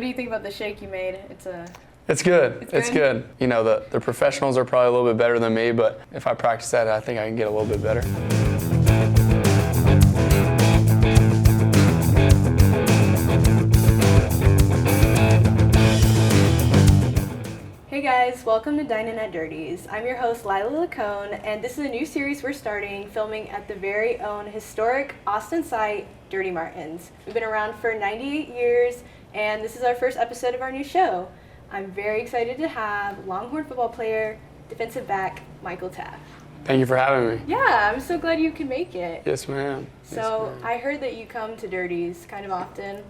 What do you think about the shake you made? It's good. It's good. You know, the professionals are probably a little bit better than me, but if I practice that, I think I can get a little bit better. Hey guys, welcome to Dine In at Dirty's. I'm your host, Lailah Licon, and this is a new series we're starting, filming at the very own historic Austin site, Dirty Martins. We've been around for 98 years, and this is our first episode of our new show. I'm very excited to have Longhorn football player, defensive back Michael Taaffe. Thank you for having me. Yeah, I'm so glad you could make it. Yes, ma'am. So I heard that you come to Dirty's kind of often.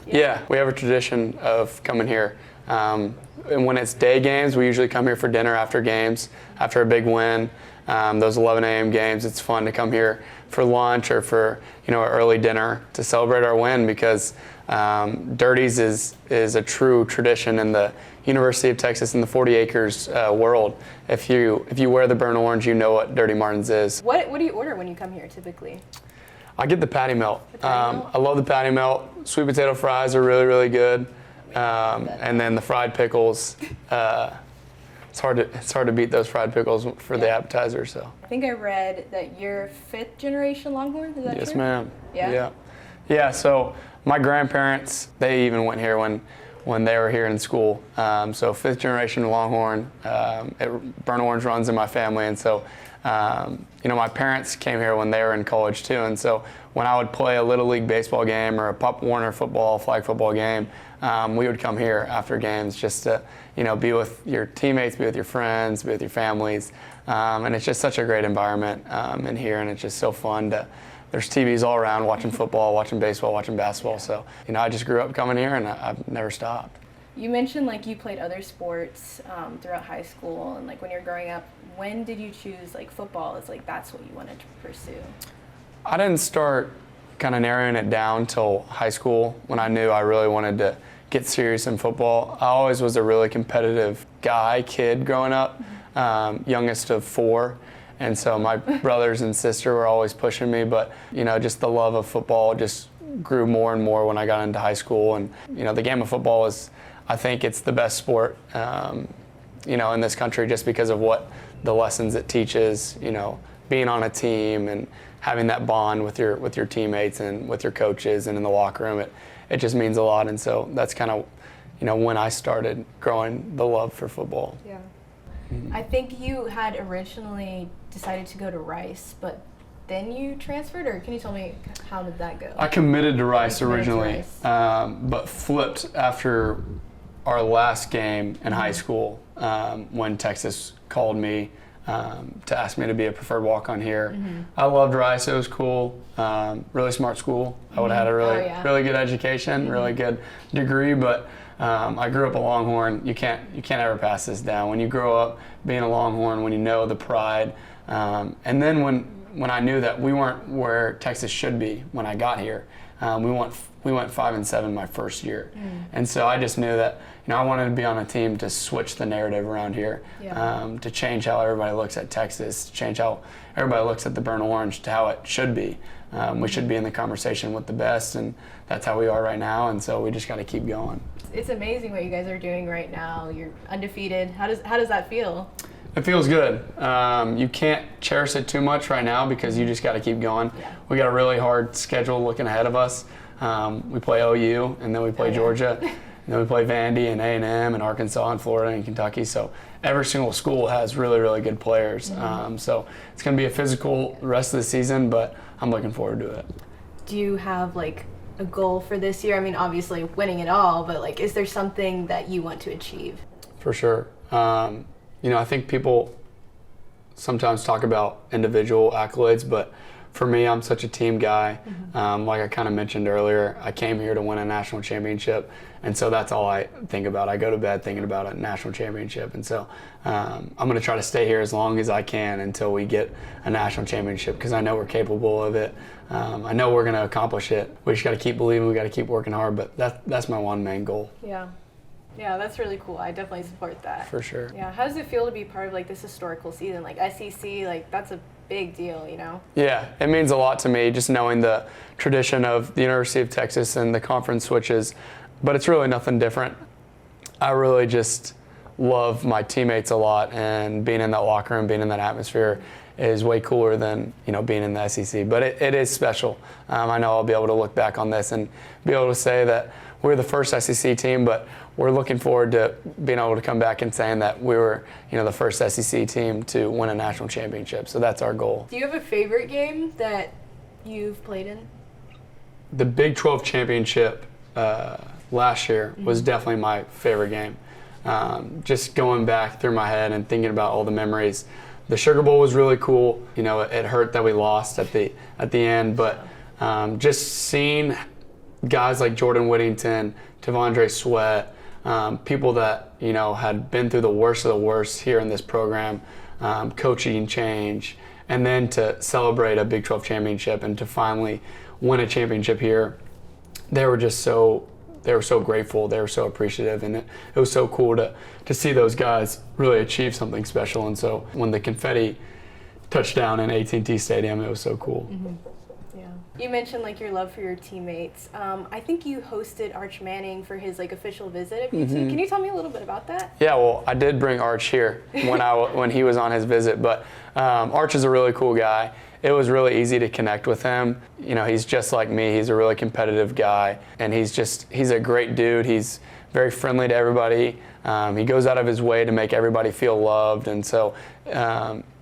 Yeah, we have a tradition of coming here. And when it's day games, we usually come here for dinner after games, after a big win. Those 11 a.m. games, it's fun to come here for lunch or for an early dinner to celebrate our win, because Dirty's is a true tradition in the University of Texas and the 40 acres world. If you wear the burnt orange, you know what Dirty Martins is. What do you order when you come here typically? I get the patty melt. I love the patty melt. Sweet potato fries are really, really good. And then the fried pickles. It's hard to beat those fried pickles for the appetizer. So I think I read that you're fifth generation Longhorn. Is that true? Yes, ma'am. Yeah. Yeah. So my grandparents, they even went here when they were here in school. So fifth generation Longhorn. Burnt orange runs in my family, and so my parents came here when they were in college too. And so when I would play a Little League baseball game or a Pop Warner football, flag football game, we would come here after games just to, be with your teammates, be with your friends, be with your families. And it's just such a great environment in here, and it's just so fun there's TVs all around watching football, watching baseball, watching basketball. So, I just grew up coming here, and I've never stopped. You mentioned you played other sports throughout high school, and when you're growing up, when did you choose football as that's what you wanted to pursue? I didn't start kind of narrowing it down till high school, when I knew I really wanted to get serious in football. I always was a really competitive kid growing up, youngest of four. And so my brothers and sister were always pushing me, but just the love of football just grew more and more when I got into high school. And the game of football I think it's the best sport, in this country, just because of what the lessons it teaches. Being on a team and having that bond with your teammates and with your coaches and in the locker room, it just means a lot. And so that's kind of when I started growing the love for football. Yeah. I think you had originally decided to go to Rice, but then you transferred, or can you tell me how did that go? I committed to Rice originally, but flipped after our last game in high school when Texas called me to ask me to be a preferred walk-on here. I loved Rice. It was cool. Really smart school. I would have had a really good education, really good degree, but I grew up a Longhorn. You can't ever pass this down. When you grow up being a Longhorn, when you know the pride, and then when I knew that we weren't where Texas should be when I got here, we went 5-7 my first year, and so I just knew that I wanted to be on a team to switch the narrative around here, to change how everybody looks at Texas, to change how everybody looks at the burnt orange to how it should be. We should be in the conversation with the best, and that's how we are right now. And so we just got to keep going. It's amazing what you guys are doing right now. You're undefeated. How does that feel? It feels good. You can't cherish it too much right now because you just got to keep going. Yeah. We got a really hard schedule looking ahead of us. We play OU, and then we play Georgia, and then we play Vandy and A&M and Arkansas and Florida and Kentucky. So every single school has really, really good players. So it's going to be a physical rest of the season, but I'm looking forward to it. Do you have a goal for this year? I mean, obviously winning it all, but is there something that you want to achieve? For sure. I think people sometimes talk about individual accolades, but for me, I'm such a team guy. Like I kind of mentioned earlier, I came here to win a national championship, and so that's all I think about. I go to bed thinking about a national championship, and so I'm going to try to stay here as long as I can until we get a national championship, because I know we're capable of it. I know we're going to accomplish it. We just got to keep believing. We got to keep working hard, but that's my one main goal. Yeah, that's really cool. I definitely support that. For sure. Yeah, how does it feel to be part of this historical season? SEC, that's a big deal, Yeah, it means a lot to me, just knowing the tradition of the University of Texas and the conference switches. but it's really nothing different. I really just love my teammates a lot, and being in that locker room, being in that atmosphere is way cooler than being in the SEC. But it is special. I know I'll be able to look back on this and be able to say that we're the first SEC team, but we're looking forward to being able to come back and saying that we were the first SEC team to win a national championship. So that's our goal. Do you have a favorite game that you've played in? The Big 12 championship last year was definitely my favorite game. Just going back through my head and thinking about all the memories. The Sugar Bowl was really cool. It hurt that we lost at the end, but just seeing guys like Jordan Whittington, Tavondre Sweat, people that had been through the worst of the worst here in this program, coaching change, and then to celebrate a Big 12 championship and to finally win a championship here, they were so grateful, they were so appreciative, and it was so cool to see those guys really achieve something special. And so when the confetti touched down in AT&T Stadium, it was so cool. Mm-hmm. Yeah. You mentioned your love for your teammates. I think you hosted Arch Manning for his official visit at BT. Can you tell me a little bit about that? Yeah, well, I did bring Arch here when he was on his visit, but Arch is a really cool guy. It was really easy to connect with him. He's just like me. He's a really competitive guy, and he's a great dude. He's very friendly to everybody. He goes out of his way to make everybody feel loved, and so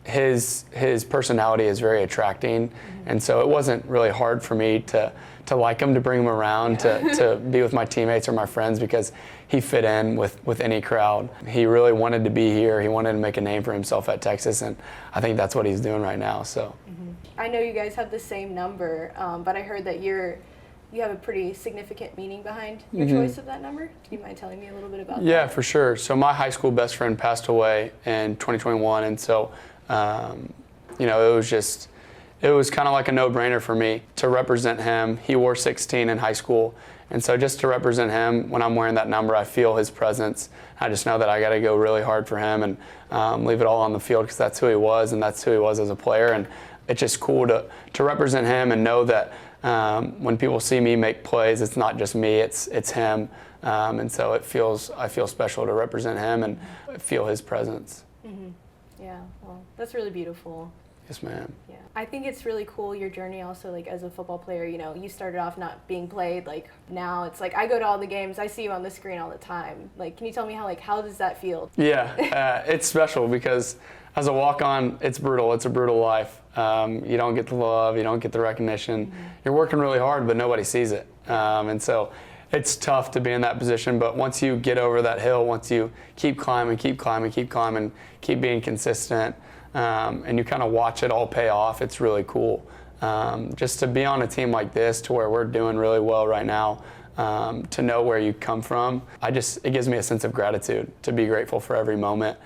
his personality is very attracting. And so it wasn't really hard for me to like him, to bring him around, to be with my teammates or my friends, because he fit in with any crowd. He really wanted to be here. He wanted to make a name for himself at Texas, and I think that's what he's doing right now. So. I know you guys have the same number, but I heard that you have a pretty significant meaning behind your choice of that number. Do you mind telling me a little bit about that? Yeah, for sure. So my high school best friend passed away in 2021, and so it was kind of like a no-brainer for me to represent him. He wore 16 in high school, and so just to represent him, when I'm wearing that number, I feel his presence. I just know that I got to go really hard for him and leave it all on the field, because that's who he was, and that's who he was as a player. And it's just cool to represent him and know that when people see me make plays, it's not just me, it's him. And so I feel special to represent him and feel his presence. Mm-hmm. Yeah, well, that's really beautiful. Yes, ma'am. Yeah, I think it's really cool, your journey also, as a football player. You started off not being played, now it's I go to all the games, I see you on the screen all the time. Can you tell me how does that feel? Yeah, it's special, because as a walk-on, it's brutal. It's a brutal life. You don't get the love, you don't get the recognition. Mm-hmm. You're working really hard, but nobody sees it. And so it's tough to be in that position, but once you get over that hill, once you keep climbing, keep being consistent, and you kind of watch it all pay off, it's really cool. Just to be on a team like this, to where we're doing really well right now, to know where you come from, it gives me a sense of gratitude, to be grateful for every moment,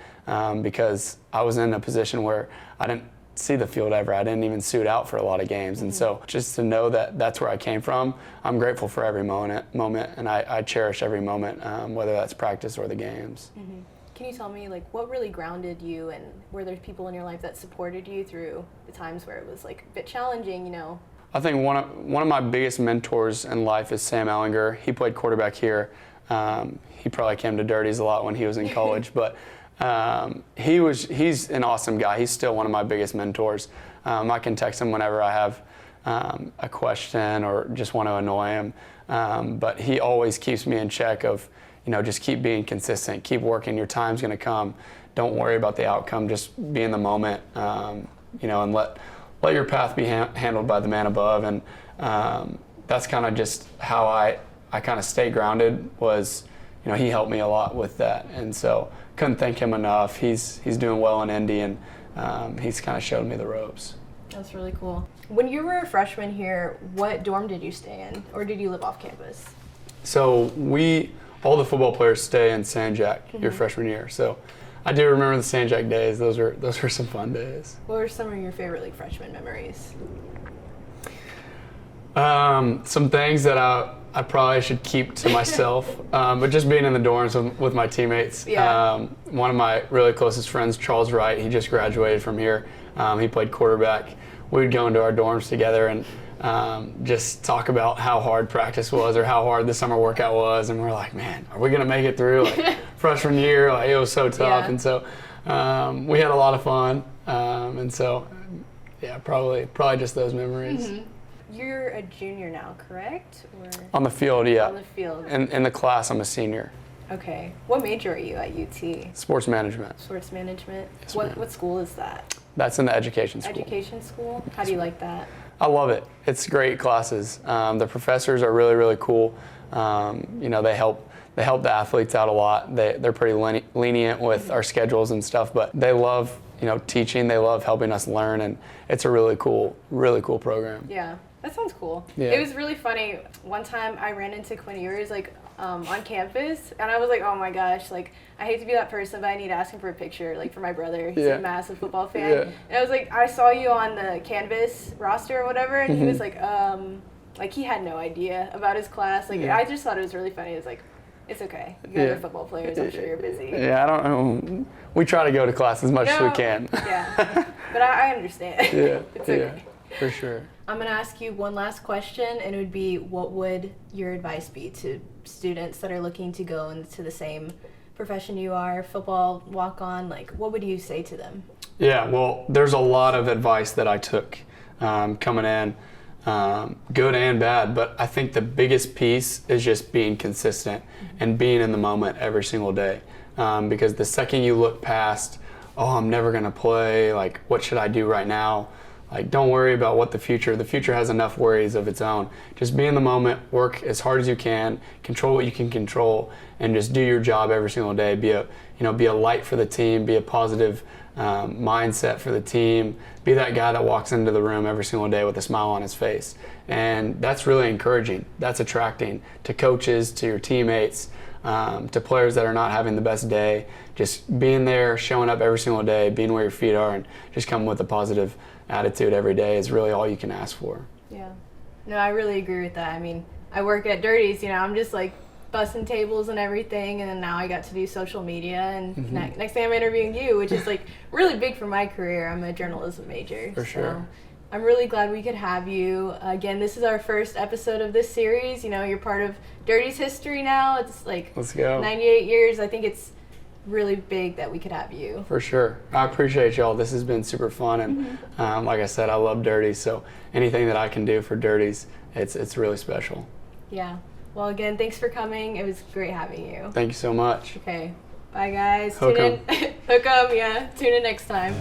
because I was in a position where I didn't see the field ever. I didn't even suit out for a lot of games. And so just to know that that's where I came from, I'm grateful for every moment, and I cherish every moment, whether that's practice or the games. Mm-hmm. Can you tell me, what really grounded you, and were there people in your life that supported you through the times where it was, a bit challenging, I think one of my biggest mentors in life is Sam Ellinger. He played quarterback here. He probably came to Dirties a lot when he was in college, but he's an awesome guy. He's still one of my biggest mentors. I can text him whenever I have a question or just want to annoy him. But he always keeps me in check of, just keep being consistent, keep working, your time's going to come. Don't worry about the outcome, just be in the moment, and let your path be handled by the man above. And that's kind of just how I kind of stay grounded. Was, he helped me a lot with that. And so couldn't thank him enough. He's doing well in Indy, and he's kind of showed me the ropes. That's really cool. When you were a freshman here, what dorm did you stay in, or did you live off campus? So all the football players stay in San Jack your freshman year. So I do remember the San Jack days. Those were some fun days. What were some of your favorite freshman memories? Some things that I probably should keep to myself, but just being in the dorms with my teammates. Yeah. One of my really closest friends, Charles Wright, he just graduated from here. He played quarterback. We would go into our dorms together, and just talk about how hard practice was or how hard the summer workout was, and we're like, man, are we gonna make it through? Like freshman year, like it was so tough, and so we had a lot of fun, and so yeah, probably just those memories. Mm-hmm. You're a junior now, correct? Or On the field, yeah. On the field. In the class, I'm a senior. Okay. What major are you at UT? Sports management. Sports management. Yes, What school is that? That's in the education school. Education school? How do you like that? I love it. It's great classes. The professors are really, really cool. They help the athletes out a lot. They're pretty lenient with our schedules and stuff, but they love teaching. They love helping us learn, and it's a really cool program. Yeah. That sounds cool. Yeah. It was really funny. One time I ran into Quinn Ewers on campus, and I was like, oh my gosh, like I hate to be that person, but I need to ask him for a picture, like for my brother. He's a massive football fan. Yeah. And I was like, I saw you on the Canvas roster or whatever, and he was like he had no idea about his class. Like I just thought it was really funny. It was like, it's okay. You guys are football players. I'm sure you're busy. Yeah, I don't know. We try to go to class as much as we can. Yeah, but I understand. Yeah, It's okay. Yeah, for sure. I'm going to ask you one last question, and it would be, what would your advice be to students that are looking to go into the same profession you are, football, walk-on? Like, what would you say to them? Yeah, well, there's a lot of advice that I took coming in, good and bad, but I think the biggest piece is just being consistent and being in the moment every single day. Because the second you look past, I'm never going to play, like, what should I do right now? Like, don't worry about the future has enough worries of its own. Just be in the moment, work as hard as you can, control what you can control, and just do your job every single day. Be a light for the team, be a positive mindset for the team, be that guy that walks into the room every single day with a smile on his face. And that's really encouraging. That's attracting to coaches, to your teammates, to players that are not having the best day. Just being there, showing up every single day, being where your feet are, and just coming with a positive attitude every day is really all you can ask for. Yeah. No, I really agree with that. I mean, I work at Dirty's, I'm just like bussing tables and everything, and then now I got to do social media, and next thing I'm interviewing you, which is like really big for my career. I'm a journalism major. For sure. I'm really glad we could have you. Again, this is our first episode of this series. You're part of Dirty's history now. It's like Let's go. 98 years. I think it's really big that we could have you. For sure. I appreciate y'all. This has been super fun, and like I said, I love Dirty, so anything that I can do for Dirty's, it's really special. Yeah. Well, again, thanks for coming. It was great having you. Thank you so much. Okay. Bye, guys. Hook 'em. Hook 'em, yeah. Tune in next time.